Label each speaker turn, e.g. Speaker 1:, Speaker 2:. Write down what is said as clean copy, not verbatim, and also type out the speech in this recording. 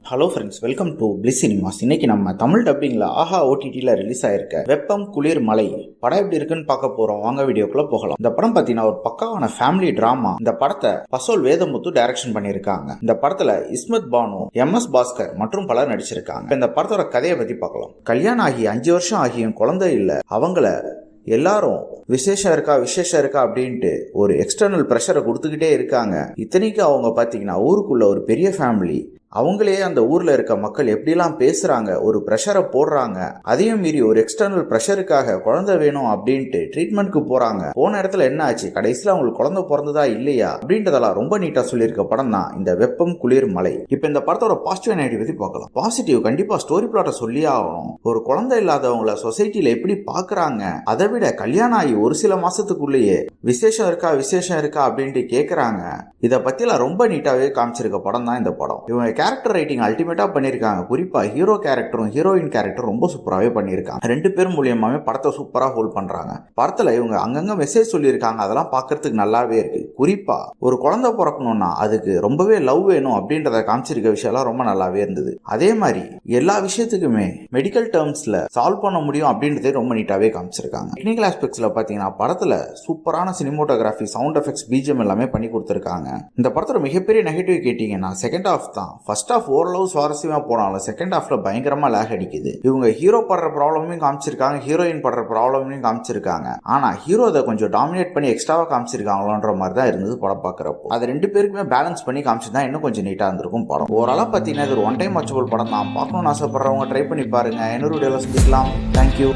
Speaker 1: Hello friends, welcome to bliss cinemas. இன்னைக்கு நம்ம தமிழ் டப்பிங்ல ஆஹா ஓடிடியில் ரிலீஸ் ஆயிருக்க வெப்பம் குளிர் மலை படம் எப்படி இருக்குன்னு பார்க்க போறோம். வாங்க வீடியோக்குள்ள போகலாம். இந்த படம் பார்த்தீங்கன்னா ஒரு பக்காவான ஃபேமிலி டிராமா. இந்த படத்தை பசோல் வேதமுத்து டைரக்ஷன் பண்ணியிருக்காங்க. இந்த படத்துல இஸ்மத் பானு, MS பாஸ்கர் மற்றும் பலர் நடிச்சிருக்காங்க. இந்த படத்தோட கதையை பத்தி பார்க்கலாம். கல்யாணம் ஆகி 5 வருஷம் ஆகியும் குழந்தை இல்ல. அவங்கள எல்லாரும் விசேஷம் இருக்கா அப்படின்ட்டு ஒரு எக்ஸ்டர்னல் ப்ரெஷரை கொடுத்துக்கிட்டே இருக்காங்க. இத்தனைக்கு அவங்க பார்த்தீங்கன்னா ஊருக்குள்ள ஒரு பெரிய ஃபேமிலி. அவங்களே அந்த ஊர்ல இருக்க மக்கள் எப்படிலாம் பேசுறாங்க, ஒரு ப்ரெஷரை போடுறாங்க. அதையும் மீறி ஒரு எக்ஸ்டர்னல் ப்ரெஷருக்காக குழந்தை வேணும் அப்படின்ட்டு ட்ரீட்மெண்ட்க்கு போறாங்க. போன இடத்துல என்ன ஆச்சு, கடைசியில் அவங்களுக்கு குழந்தை பிறந்ததா இல்லையா அப்படின்றதெல்லாம் ரொம்ப நீட்டா சொல்லியிருக்க படம் தான் இந்த வெப்பம் குளிர் மலை. இப்ப இந்த படத்தோட பாசிட்டிவ் நெகட்டிவ் பத்தி பார்க்கலாம். பாசிட்டிவ், கண்டிப்பா ஸ்டோரி பிளாட்டை சொல்லியே ஆகணும். ஒரு குழந்தை இல்லாதவங்கள சொசைட்டில எப்படி பாக்குறாங்க, அதை விட கல்யாணம் ஆகி ஒரு சில மாசத்துக்குள்ளேயே விசேஷம் இருக்கா அப்படின்ட்டு கேக்குறாங்க. இதை பத்திலாம் ரொம்ப நீட்டாவே காமிச்சிருக்க படம் தான் இந்த படம். இவங்க கேரக்டர் ரைட்டிங் அல்டிமேட்டா பண்ணிருக்காங்க. குறிப்பா ஹீரோ கேரக்டரும் ஹீரோயின் கேரக்டரும் ரொம்ப சூப்பராகவே பண்ணியிருக்காங்க. 2 பேரும் மூலியமாவே படத்தை சூப்பரா ஹோல்ட் பண்றாங்க. படத்துல இவங்க அங்கங்க மெசேஜ் சொல்லியிருக்காங்க, அதெல்லாம் பாக்குறதுக்கு நல்லாவே இருக்கு. குறிப்பா ஒரு குழந்தை பிறக்கணும்னா அதுக்கு ரொம்பவே லவ் வேணும் அப்படின்றத காமிச்சிருக்க விஷயம்லாம் ரொம்ப நல்லாவே இருந்தது. அதே மாதிரி எல்லா விஷயத்துக்குமே மெடிக்கல் டேர்ம்ஸ்ல சால்வ் பண்ண முடியும் அப்படின்றதே ரொம்ப நீட்டாவே காமிச்சிருக்காங்க. டெக்னிக்கல் ஆஸ்பெக்ட்ஸ்ல பாத்தீங்கன்னா படத்துல சூப்பரான சினிமோட்டோகிராஃபி, சவுண்ட் எஃபெக்ட்ஸ், பிஜிஎம் எல்லாமே பண்ணி கொடுத்திருக்காங்க. இந்த படத்தோட மிகப்பெரிய நெகட்டிவ் கேட்டீங்கன்னா செகண்ட் ஹாஃப் தான். ஃபர்ஸ்ட் ஹாஃப் ஓரளவு சுவாரஸ்யமா போனாலும் செகண்ட் ஹாஃப்ல பயங்கரமா லேக் அடிக்குது. இவங்க ஹீரோ படுற ப்ராப்ளமையும் காமிச்சிருக்காங்க, ஹீரோயின் படுற ப்ராப்ளமையும் காமிச்சிருக்காங்க. ஆனா ஹீரோ அதை கொஞ்சம் டாமினேட் பண்ணி எக்ஸ்ட்ராவா காமிச்சிருக்காங்களோன்ற மாதிரி தான் இருந்தது படம் பார்க்கறப்போ. அது 2 பேருக்குமே பேலன்ஸ் பண்ணி காமிச்சிருந்தா இன்னும் கொஞ்சம் நீட்டா இருந்திருக்கும் படம். ஓரளவு பார்த்தீங்கன்னா இது ஒரு ஒன் டைம் வாட்சபிள் படம் தான். பார்க்கணும்னு ஆசைப்படுறவங்க ட்ரை பண்ணி பாருங்க. இன்னொரு வீடியோல சந்திக்கலாம். தேங்க்யூ.